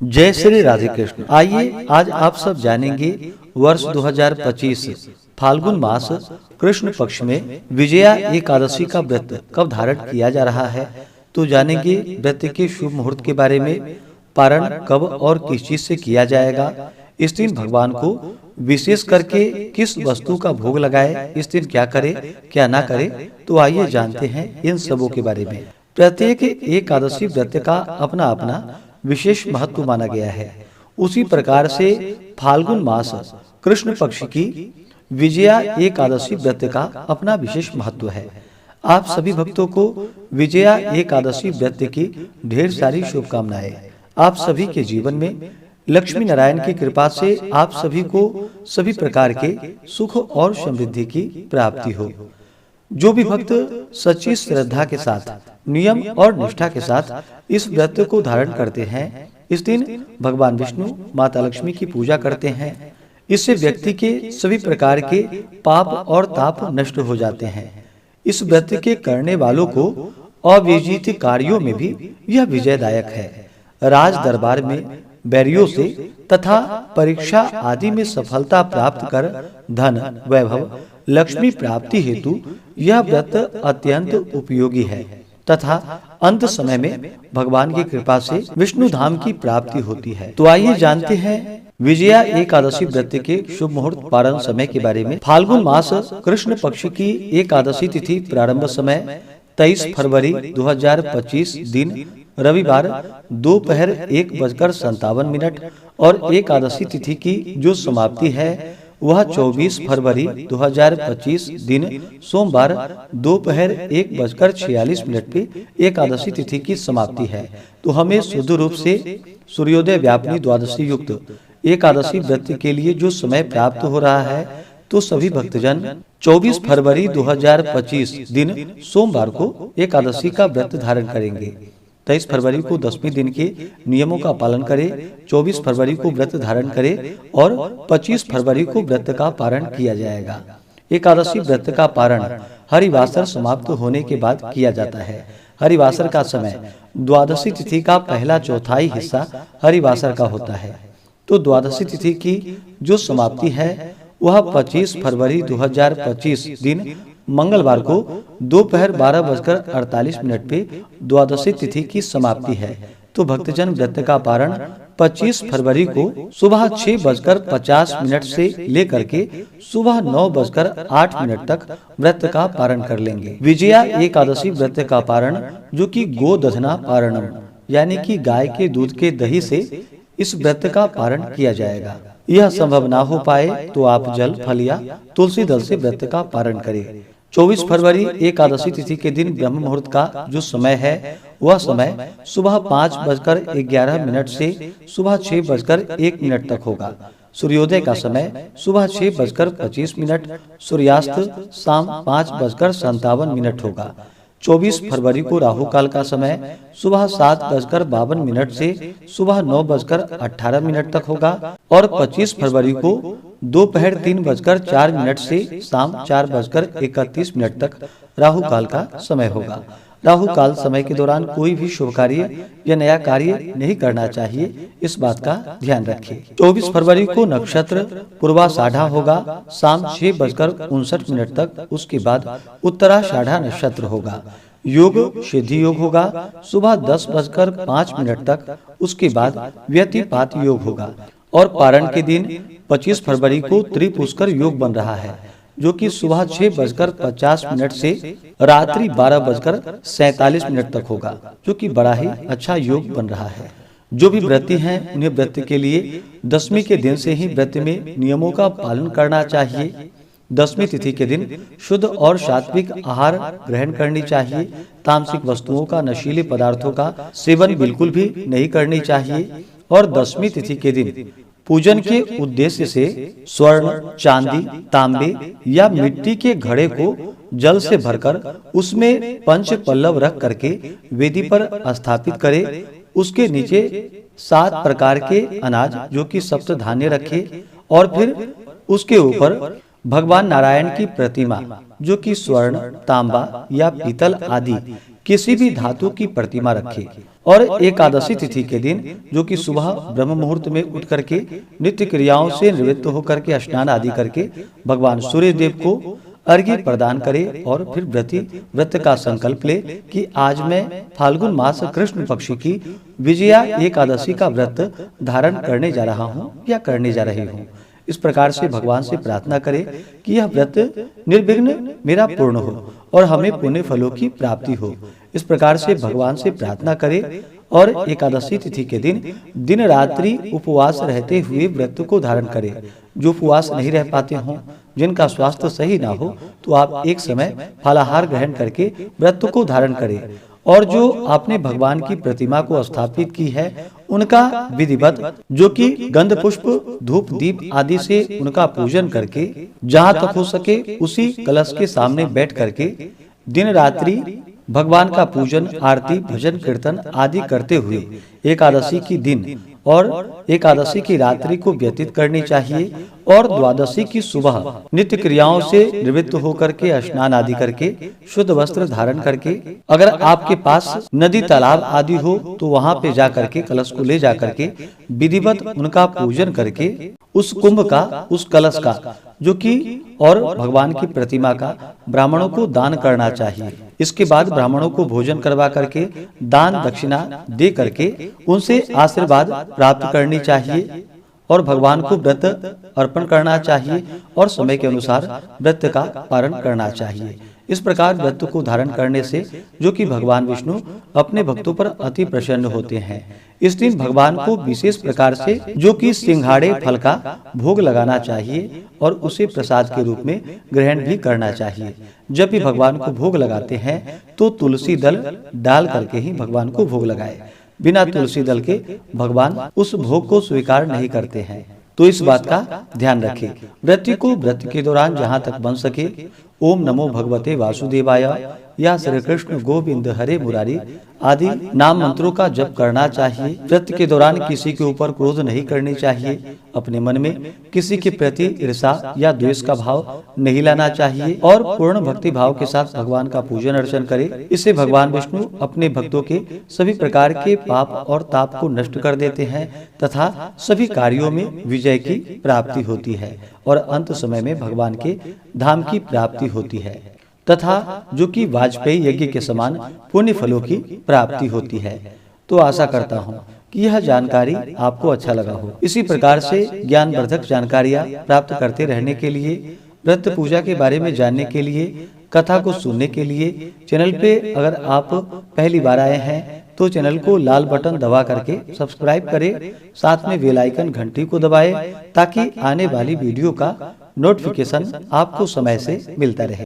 जय श्री राधे कृष्ण। आइए आज आप सब जानेंगे वर्ष 2025 फाल्गुन मास कृष्ण पक्ष में विजया एकादशी का व्रत कब धारण किया जा रहा है। तो जानेंगे व्रत के शुभ मुहूर्त के बारे में, पारण कब और किस चीज से किया जाएगा, इस दिन भगवान को विशेष करके किस वस्तु का भोग लगाए, इस दिन क्या करे क्या ना करे। तो आइए जानते हैं इन सबों के बारे में। प्रत्येक एकादशी व्रत का अपना अपना विशेष महत्व माना गया है। उसी प्रकार से फाल्गुन मास कृष्ण पक्ष की विजया एकादशी व्रत का अपना विशेष महत्व है। आप सभी भक्तों को विजया एकादशी व्रत की ढेर सारी शुभकामनाएं। आप सभी के जीवन में लक्ष्मी नारायण की कृपा से आप सभी को सभी प्रकार के सुख और समृद्धि की प्राप्ति हो। जो भी भक्त सच्ची श्रद्धा के साथ, नियम और निष्ठा के साथ इस व्रत को धारण करते हैं, इस दिन भगवान विष्णु, माता लक्ष्मी की पूजा करते हैं। इससे व्यक्ति के सभी प्रकार के पाप और ताप नष्ट हो जाते हैं। इस व्रत के करने वालों को अविजित कार्यों में भी यह विजयदायक है। राज दरबार में बैरियों से तथा परीक्षा आदि में सफलता प्राप्त कर धन, वैभव, लक्ष्मी प्राप्ति हेतु यह व्रत अत्यंत उपयोगी है तथा अंत समय में भगवान की कृपा से विष्णु धाम की प्राप्ति होती है। तो आइए जानते हैं विजया एकादशी व्रत के शुभ मुहूर्त पारण समय के बारे में। फाल्गुन मास कृष्ण पक्ष की एकादशी तिथि प्रारंभ समय 23 फरवरी 2025 दिन रविवार दोपहर 1:57 और एकादशी तिथि की जो समाप्ति है वह 24 फरवरी 2025 दिन सोमवार दोपहर 1:46 पे एकादशी तिथि की समाप्ति है। तो हमें शुद्ध रूप से सूर्योदय व्यापिनी द्वादशी युक्त एकादशी व्रत के लिए जो समय प्राप्त हो रहा है, तो सभी भक्तजन 24 फरवरी 2025 दिन सोमवार को एकादशी का व्रत धारण करेंगे। 23 फरवरी को 10वें दिन के नियमों का पालन करें, 24 फरवरी को व्रत धारण करें और 25 फरवरी को व्रत का पारण किया जाएगा। एकादशी व्रत का पारण हरिवासर समाप्त होने के बाद किया जाता है। हरिवासर का समय द्वादशी तिथि का पहला चौथाई हिस्सा हरिवासर का होता है। तो द्वादशी तिथि की जो समाप्ति है वह 25 फरवरी 2025 दिन मंगलवार को दोपहर 12:48 पे द्वादशी तिथि की समाप्ति है। तो भक्तजन व्रत का पारण 25 फरवरी को सुबह 6:50 से लेकर के सुबह 9:08 तक व्रत का पारण कर लेंगे। विजया एकादशी व्रत का पारण जो कि गोदधना पारणम यानी कि गाय के दूध के दही से इस व्रत का पारण किया जाएगा। यह संभव ना हो पाए तो आप जल, फल या तुलसी दल से व्रत का पारण करें। 24 फरवरी एकादशी तिथि के दिन ब्रह्म मुहूर्त का जो समय है वह समय सुबह 5:11 से सुबह 6:01 तक होगा। सूर्योदय का समय सुबह 6:25, सूर्यास्त शाम 5:57 होगा। 24 फरवरी को राहु काल का समय सुबह 7:52 से सुबह 9:18 तक होगा और 25 फरवरी को दोपहर 3:04 से शाम 4:31 तक राहु काल का समय होगा। राहु काल समय के दौरान कोई भी शुभ कार्य या नया कार्य नहीं करना चाहिए, इस बात का ध्यान रखें। 24 फरवरी को नक्षत्र पूर्वाषाढ़ा होगा शाम 6:59 तक। उसके बाद उत्तराषाढ़ा नक्षत्र होगा। योग सिद्धि योग होगा सुबह 10:05 तक। उसके बाद व्यतिपात योग होगा और पारण के दिन 25 फरवरी को त्रिपुष्कर योग बन रहा है जो कि सुबह 6:50 से रात्रि 12:47 तक होगा, जो कि बड़ा ही अच्छा योग बन रहा है। जो भी व्रती हैं उन्हें व्रत के लिए दशमी के दिन से ही व्रत में नियमों का पालन करना चाहिए। दशमी तिथि के दिन शुद्ध और सात्विक आहार ग्रहण करनी चाहिए। तामसिक वस्तुओं का, नशीले पदार्थों का सेवन बिल्कुल भी नहीं करनी चाहिए। और दशमी तिथि के दिन पूजन के उद्देश्य से स्वर्ण, चांदी, तांबे या मिट्टी के घड़े को जल से भरकर उसमें पंच पल्लव रख करके वेदी पर स्थापित करे। उसके नीचे 7 प्रकार के अनाज जो कि सप्त धान्य रखे और फिर उसके ऊपर भगवान नारायण की प्रतिमा जो कि स्वर्ण, तांबा या पीतल आदि किसी भी धातु की प्रतिमा रखे और एकादशी तिथि के दिन, जो कि सुबह ब्रह्म मुहूर्त में उठ करके नित्य क्रियाओं से निवृत्त होकर के स्नान आदि करके भगवान सूर्य देव को अर्घ्य प्रदान करे और फिर व्रत का संकल्प ले कि आज मैं फाल्गुन मास कृष्ण पक्ष की विजया एकादशी का व्रत धारण करने जा रहा हूँ या करने जा रही हूँ। इस प्रकार से भगवान से प्रार्थना करे कि यह व्रत निर्विघ्न मेरा पूर्ण हो और हमें पुण्य फलों की प्राप्ति हो। इस प्रकार से भगवान से प्रार्थना करे और एकादशी तिथि के दिन रात्रि उपवास रहते हुए व्रत को धारण करे। जो उपवास नहीं रह पाते हों, जिनका स्वास्थ्य सही ना हो, तो आप एक समय फलाहार ग्रहण करके व्रत को धारण करें। और जो आपने भगवान की प्रतिमा को स्थापित की है, उनका विधिवत, जो कि गंध पुष्प धूप दीप आदि से उनका पूजन करके जहाँ तक हो सके उसी कलश के सामने बैठ करके दिन रात्रि भगवान का पूजन आरती भजन कीर्तन आदि करते हुए एकादशी की दिन और एकादशी की रात्रि को व्यतीत करनी चाहिए। और द्वादशी की सुबह नित्य क्रियाओं से निवृत्त होकर के स्नान आदि करके शुद्ध वस्त्र धारण करके, अगर आपके पास नदी तालाब आदि हो तो वहां पे जा करके कलश को ले जा करके विधिवत उनका पूजन करके उस कुंभ का, उस कलश का, जो कि और भगवान की प्रतिमा का ब्राह्मणों को दान करना चाहिए। इसके बाद ब्राह्मणों को भोजन करवा करके दान दक्षिणा दे करके उनसे आशीर्वाद प्राप्त करनी चाहिए और भगवान को व्रत अर्पण करना चाहिए और समय के अनुसार व्रत का पालन करना चाहिए। इस प्रकार व्रत को धारण करने से, जो कि भगवान विष्णु अपने भक्तों पर अति प्रसन्न होते हैं, इस दिन भगवान को विशेष प्रकार से, जो कि सिंघाड़े फल का भोग लगाना चाहिए और उसे प्रसाद के रूप में ग्रहण भी करना चाहिए। जब भी भगवान को भोग लगाते हैं तो तुलसी दल डाल करके ही भगवान को भोग लगाए। बिना तुलसी दल के भगवान उस भोग को स्वीकार नहीं करते हैं, तो इस बात का ध्यान रखें। व्रत के दौरान जहाँ तक बन सके ओम नमो भगवते वासुदेवाय या श्री कृष्ण गोविंद हरे मुरारी आदि नाम मंत्रों का जप करना चाहिए। व्रत के दौरान किसी के ऊपर क्रोध नहीं करनी चाहिए। अपने मन में किसी के प्रति ईर्ष्या या द्वेष का भाव नहीं लाना चाहिए और पूर्ण भक्ति भाव के साथ भगवान का पूजन अर्चन करे। इससे भगवान विष्णु अपने भक्तों के सभी प्रकार के पाप और ताप को नष्ट कर देते हैं तथा सभी कार्यों में विजय की प्राप्ति होती है और अंत समय में भगवान के धाम की प्राप्ति होती है तथा जो कि वाजपेयी यज्ञ के समान पुण्य फलों की प्राप्ति होती है। तो आशा करता हूँ कि यह जानकारी आपको अच्छा लगा हो। इसी प्रकार से ज्ञानवर्धक जानकारियाँ प्राप्त करते रहने के लिए, व्रत पूजा के बारे में जानने के लिए, कथा को सुनने के लिए चैनल पे अगर आप पहली बार आए हैं तो चैनल को लाल बटन दबा करके सब्सक्राइब करें, साथ में बेल आइकन घंटी को दबाएं ताकि आने वाली वीडियो का नोटिफिकेशन आपको समय से मिलता रहे।